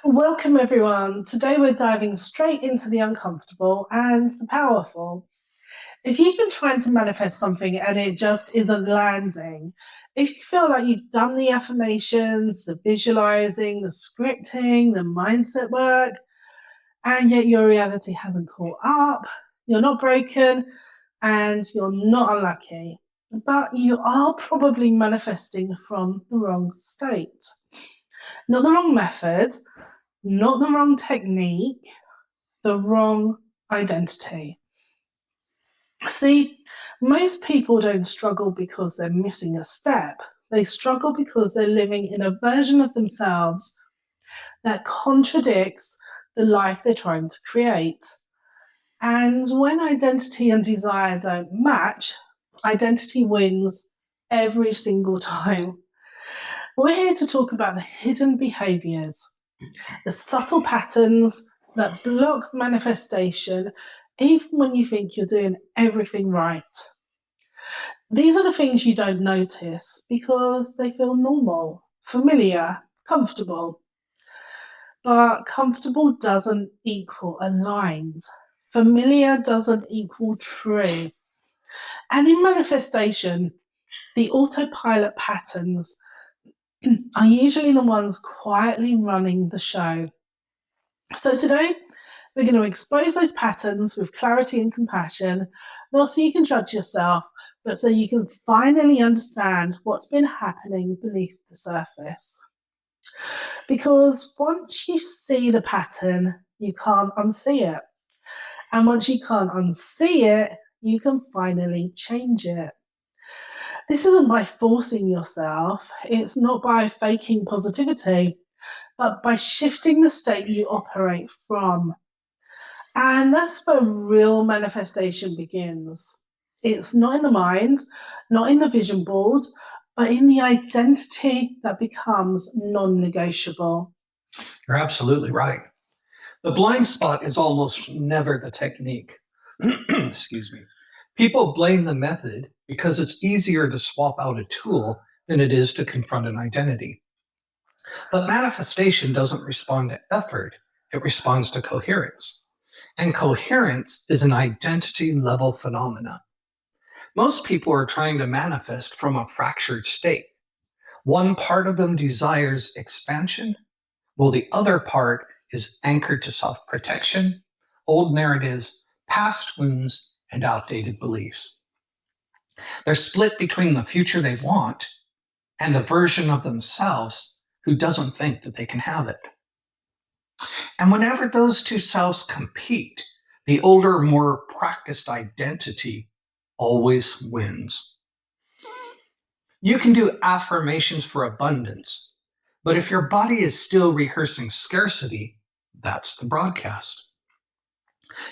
Welcome, everyone. Today we're diving straight into the uncomfortable and the powerful. If you've been trying to manifest something and it just isn't landing, if you feel like you've done the affirmations, the visualizing, the scripting, the mindset work, and yet your reality hasn't caught up, you're not broken and you're not unlucky, but you are probably manifesting from the wrong state. Not the wrong method, not the wrong technique, the wrong identity. See, most people don't struggle because they're missing a step. They struggle because they're living in a version of themselves that contradicts the life they're trying to create. And when identity and desire don't match, identity wins every single time. We're here to talk about the hidden behaviors, the subtle patterns that block manifestation even when you think you're doing everything right. These are the things you don't notice because they feel normal, familiar, comfortable. But comfortable doesn't equal aligned. Familiar doesn't equal true. And in manifestation, the autopilot patterns are usually the ones quietly running the show. So today, we're going to expose those patterns with clarity and compassion, not so you can judge yourself, but so you can finally understand what's been happening beneath the surface. Because once you see the pattern, you can't unsee it. And once you can't unsee it, you can finally change it. This isn't by forcing yourself, it's not by faking positivity, but by shifting the state you operate from. And that's where real manifestation begins. It's not in the mind, not in the vision board, but in the identity that becomes non-negotiable. You're absolutely right. The blind spot is almost never the technique. Excuse me. People blame the method because it's easier to swap out a tool than it is to confront an identity. But manifestation doesn't respond to effort, it responds to coherence. And coherence is an identity level phenomena. Most people are trying to manifest from a fractured state. One part of them desires expansion, while the other part is anchored to self-protection, old narratives, past wounds, and outdated beliefs. They're split between the future they want and the version of themselves who doesn't think that they can have it. And whenever those two selves compete, the older, more practiced identity always wins. You can do affirmations for abundance, but if your body is still rehearsing scarcity, that's the broadcast.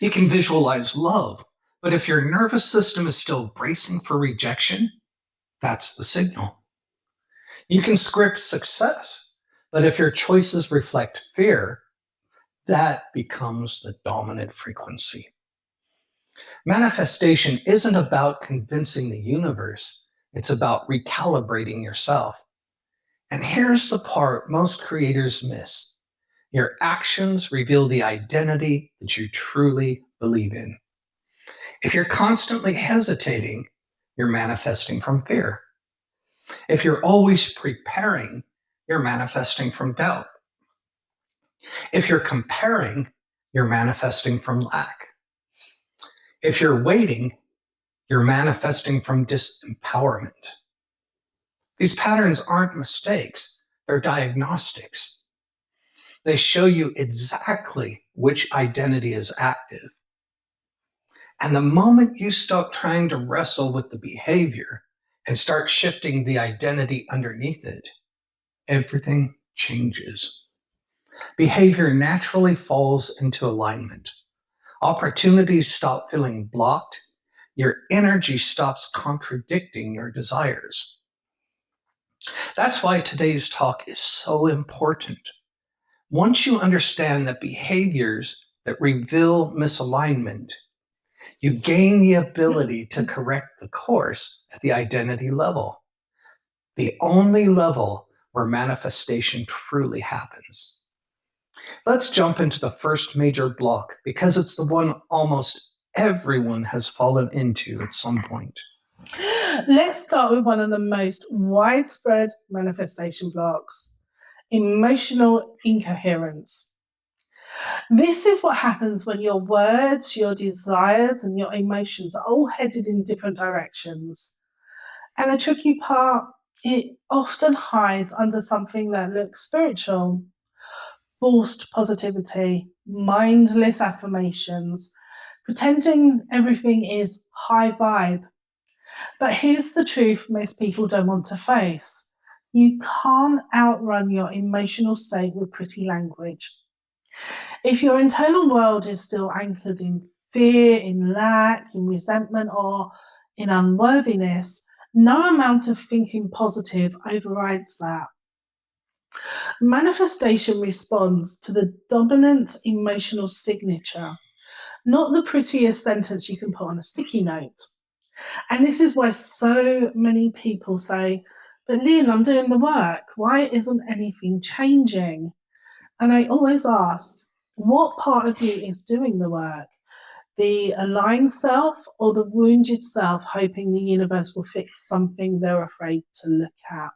You can visualize love, but if your nervous system is still bracing for rejection, that's the signal. You can script success, but if your choices reflect fear, that becomes the dominant frequency. Manifestation isn't about convincing the universe, it's about recalibrating yourself. And here's the part most creators miss. Your actions reveal the identity that you truly believe in. If you're constantly hesitating, you're manifesting from fear. If you're always preparing, you're manifesting from doubt. If you're comparing, you're manifesting from lack. If you're waiting, you're manifesting from disempowerment. These patterns aren't mistakes, they're diagnostics. They show you exactly which identity is active. And the moment you stop trying to wrestle with the behavior and start shifting the identity underneath it, everything changes. Behavior naturally falls into alignment. Opportunities stop feeling blocked. Your energy stops contradicting your desires. That's why today's talk is so important. Once you understand the behaviors that reveal misalignment, you gain the ability to correct the course at the identity level, the only level where manifestation truly happens. Let's jump into the first major block because it's the one almost everyone has fallen into at some point. Let's start with one of the most widespread manifestation blocks: emotional incoherence. This is what happens when your words, your desires, and your emotions are all headed in different directions. And the tricky part, it often hides under something that looks spiritual: forced positivity, mindless affirmations, pretending everything is high vibe. But here's the truth most people don't want to face: you can't outrun your emotional state with pretty language. If your internal world is still anchored in fear, in lack, in resentment, or in unworthiness, no amount of thinking positive overrides that. Manifestation responds to the dominant emotional signature, not the prettiest sentence you can put on a sticky note. And this is why so many people say, "But Lyn, I'm doing the work. Why isn't anything changing?" And I always ask, what part of you is doing the work? The aligned self or the wounded self, hoping the universe will fix something they're afraid to look at?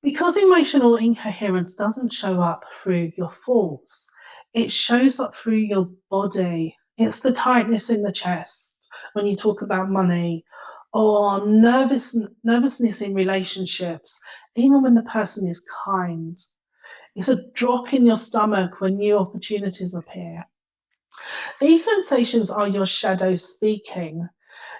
Because emotional incoherence doesn't show up through your thoughts, it shows up through your body. It's the tightness in the chest when you talk about money, or nervousness in relationships, even when the person is kind. It's a drop in your stomach when new opportunities appear. These sensations are your shadow speaking.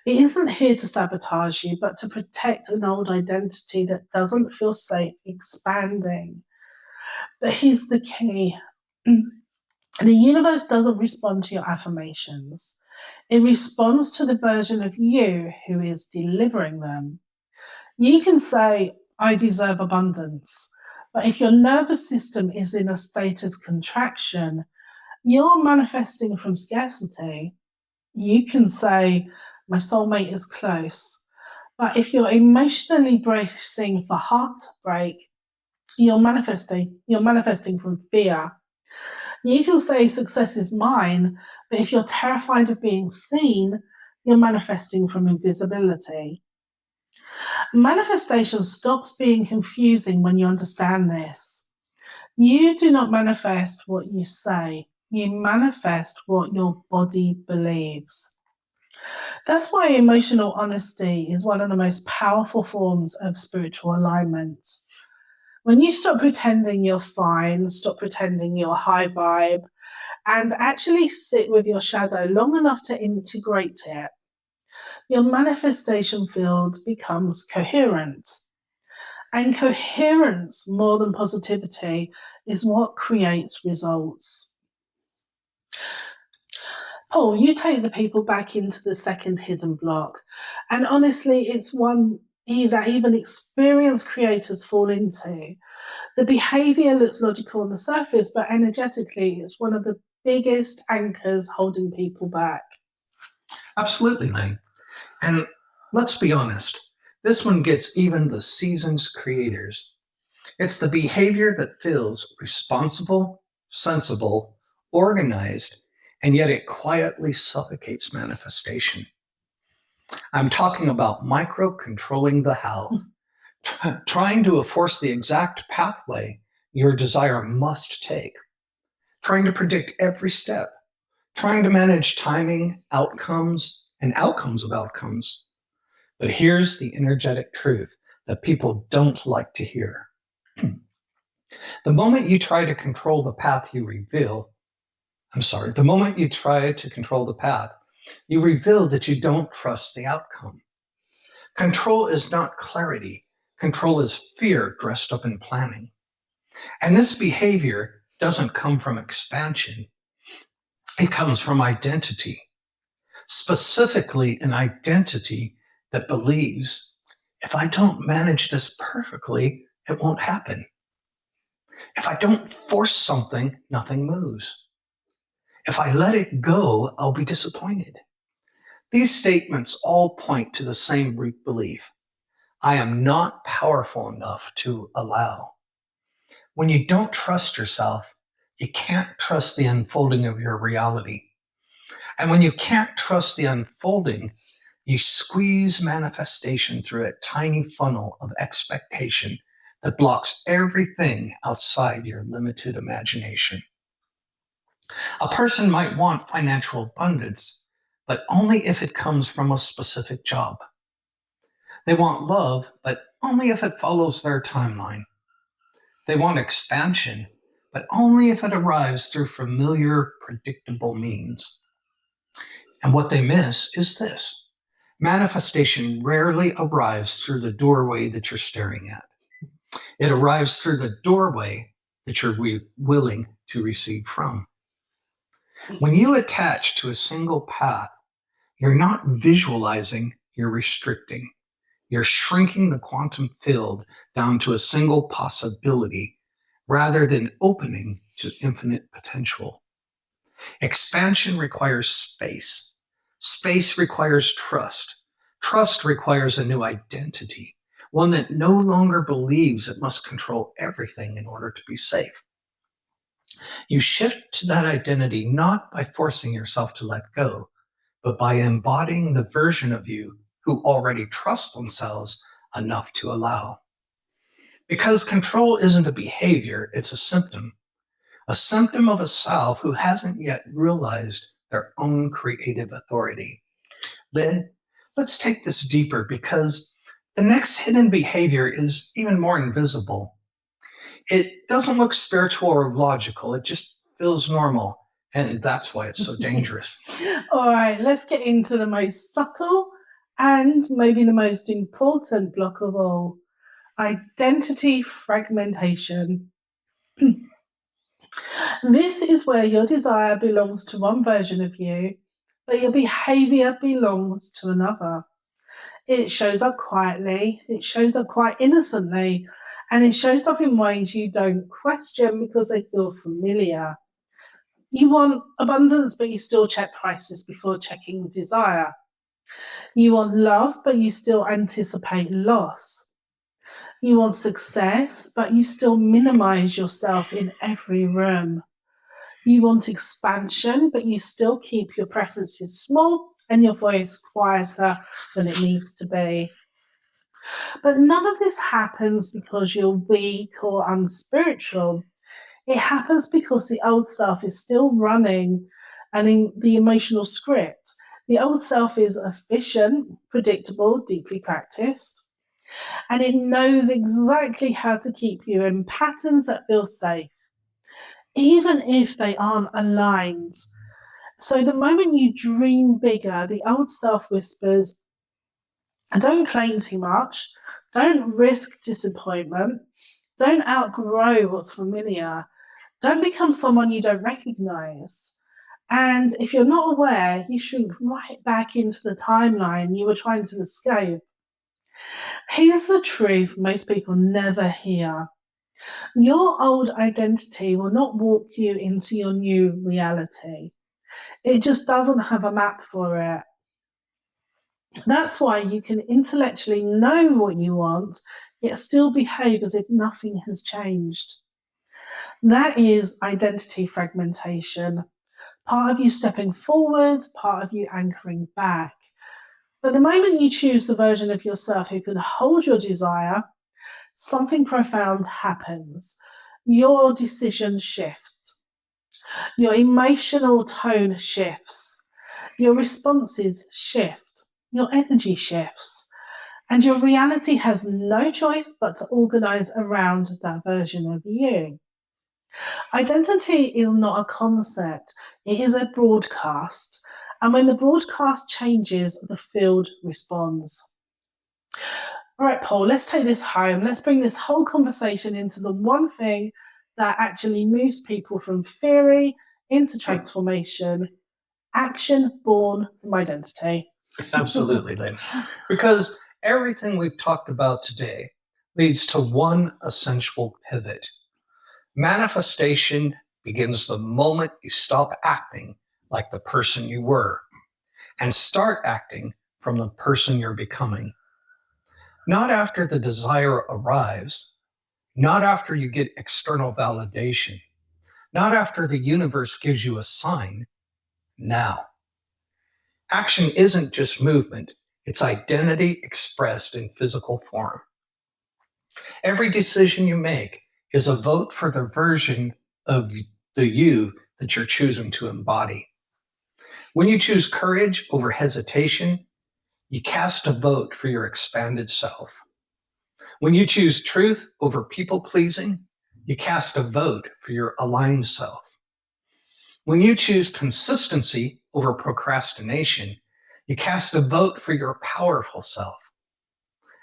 It isn't here to sabotage you, but to protect an old identity that doesn't feel safe expanding. But here's the key: the universe doesn't respond to your affirmations, it responds to the version of you who is delivering them. You can say, "I deserve abundance," but if your nervous system is in a state of contraction, you're manifesting from scarcity. You can say, "My soulmate is close," but if you're emotionally bracing for heartbreak, you're manifesting from fear. You can say, "Success is mine," but if you're terrified of being seen, you're manifesting from invisibility. Manifestation stops being confusing when you understand this. You do not manifest what you say, you manifest what your body believes. That's why emotional honesty is one of the most powerful forms of spiritual alignment. When you stop pretending you're fine, stop pretending you're high vibe, and actually sit with your shadow long enough to integrate it, your manifestation field becomes coherent. And coherence, more than positivity, is what creates results. Paul, you take the people back into the second hidden block. And honestly, it's one that even experienced creators fall into. The behavior looks logical on the surface, but energetically, it's one of the biggest anchors holding people back. Absolutely, Lyn. And let's be honest, this one gets even the season's creators. It's the behavior that feels responsible, sensible, organized, and yet it quietly suffocates manifestation. I'm talking about micro controlling the how, trying to force the exact pathway your desire must take, trying to predict every step, trying to manage timing, outcomes, and outcomes of outcomes. But here's the energetic truth that people don't like to hear. The moment you try to control the path, the moment you try to control the path, you reveal that you don't trust the outcome. Control is not clarity. Control is fear dressed up in planning. And this behavior doesn't come from expansion. It comes from identity, specifically an identity that believes, if I don't manage this perfectly, it won't happen. If I don't force something, nothing moves. If I let it go, I'll be disappointed. These statements all point to the same root belief: I am not powerful enough to allow. When you don't trust yourself, you can't trust the unfolding of your reality. And when you can't trust the unfolding, you squeeze manifestation through a tiny funnel of expectation that blocks everything outside your limited imagination. A person might want financial abundance, but only if it comes from a specific job. They want love, but only if it follows their timeline. They want expansion, but only if it arrives through familiar, predictable means. And what they miss is this: manifestation rarely arrives through the doorway that you're staring at. It arrives through the doorway that you're willing to receive from. When you attach to a single path, you're not visualizing, you're restricting. You're shrinking the quantum field down to a single possibility rather than opening to infinite potential. Expansion requires space. Space requires trust. Trust requires a new identity, one that no longer believes it must control everything in order to be safe. You shift to that identity not by forcing yourself to let go, but by embodying the version of you who already trusts themselves enough to allow. Because control isn't a behavior, it's a symptom of a self who hasn't yet realized their own creative authority. Then let's take this deeper because the next hidden behavior is even more invisible. It doesn't look spiritual or logical, it just feels normal. And that's why it's so dangerous. All right, let's get into the most subtle and maybe the most important block of all: identity fragmentation. This is where your desire belongs to one version of you, but your behavior belongs to another. It shows up quietly, it shows up quite innocently, and it shows up in ways you don't question because they feel familiar. You want abundance, but you still check prices before checking desire. You want love, but you still anticipate loss. You want success, but you still minimize yourself in every room. You want expansion, but you still keep your preferences small and your voice quieter than it needs to be. But none of this happens because you're weak or unspiritual. It happens because the old self is still running and in the emotional script. The old self is efficient, predictable, deeply practiced, and it knows exactly how to keep you in patterns that feel safe, even if they aren't aligned. So the moment you dream bigger, the old self whispers, don't claim too much, don't risk disappointment, don't outgrow what's familiar, don't become someone you don't recognize. And if you're not aware, you shrink right back into the timeline you were trying to escape. Here's the truth most people never hear: your old identity will not walk you into your new reality. It just doesn't have a map for it. That's why you can intellectually know what you want, yet still behave as if nothing has changed. That is identity fragmentation. Part of you stepping forward, part of you anchoring back. But the moment you choose the version of yourself who can hold your desire, something profound happens. Your decision shifts. Your emotional tone shifts. Your responses shift. Your energy shifts. And your reality has no choice but to organize around that version of you. Identity is not a concept, it is a broadcast. And when the broadcast changes, the field responds. All right, Paul, let's take this home. Let's bring this whole conversation into the one thing that actually moves people from theory into transformation: action born from identity. Absolutely, Lynn. Because everything we've talked about today leads to one essential pivot. Manifestation begins the moment you stop acting like the person you were and start acting from the person you're becoming. Not after the desire arrives, not after you get external validation, not after the universe gives you a sign. Now. Action isn't just movement, it's identity expressed in physical form. Every decision you make is a vote for the version of the you that you're choosing to embody. When you choose courage over hesitation, you cast a vote for your expanded self. When you choose truth over people pleasing, you cast a vote for your aligned self. When you choose consistency over procrastination, you cast a vote for your powerful self.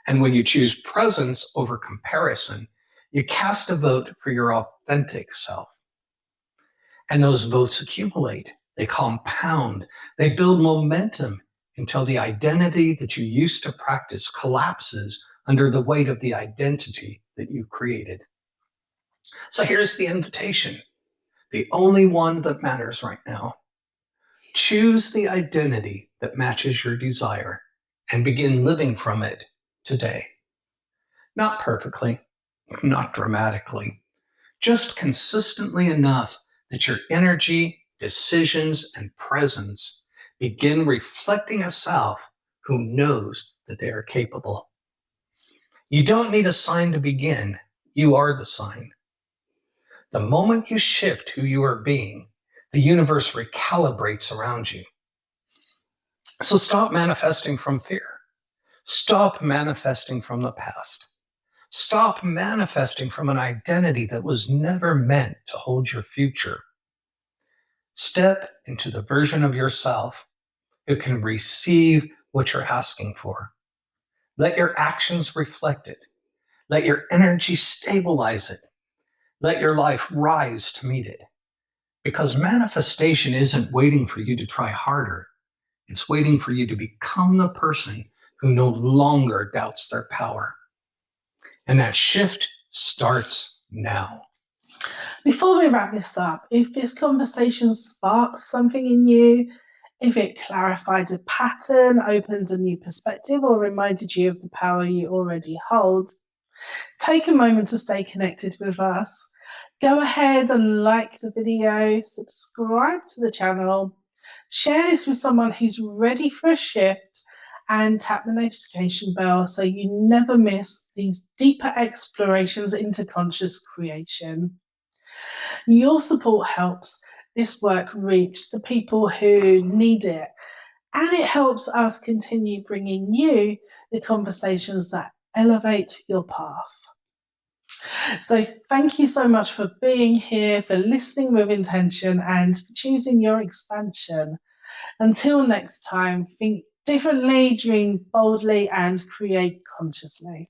And when you choose presence over comparison, you cast a vote for your authentic self. And those votes accumulate, they compound, they build momentum until the identity that you used to practice collapses under the weight of the identity that you created. So here's the invitation, the only one that matters right now. Choose the identity that matches your desire and begin living from it today. Not perfectly, not dramatically, just consistently enough that your energy, decisions, and presence begin reflecting a self who knows that they are capable. You don't need a sign to begin, you are the sign. The moment you shift who you are being, the universe recalibrates around you. So stop manifesting from fear. Stop manifesting from the past. Stop manifesting from an identity that was never meant to hold your future. Step into the version of yourself who can receive what you're asking for. Let your actions reflect it. Let your energy stabilize it. Let your life rise to meet it. Because manifestation isn't waiting for you to try harder. It's waiting for you to become the person who no longer doubts their power. And that shift starts now. Before we wrap this up, if this conversation sparked something in you, if it clarified a pattern, opened a new perspective, or reminded you of the power you already hold, take a moment to stay connected with us. Go ahead and like the video, subscribe to the channel, share this with someone who's ready for a shift, and tap the notification bell so you never miss these deeper explorations into conscious creation. Your support helps this work reach the people who need it, and it helps us continue bringing you the conversations that elevate your path. So thank you so much for being here, for listening with intention, and for choosing your expansion. Until next time, think differently, dream boldly, and create consciously.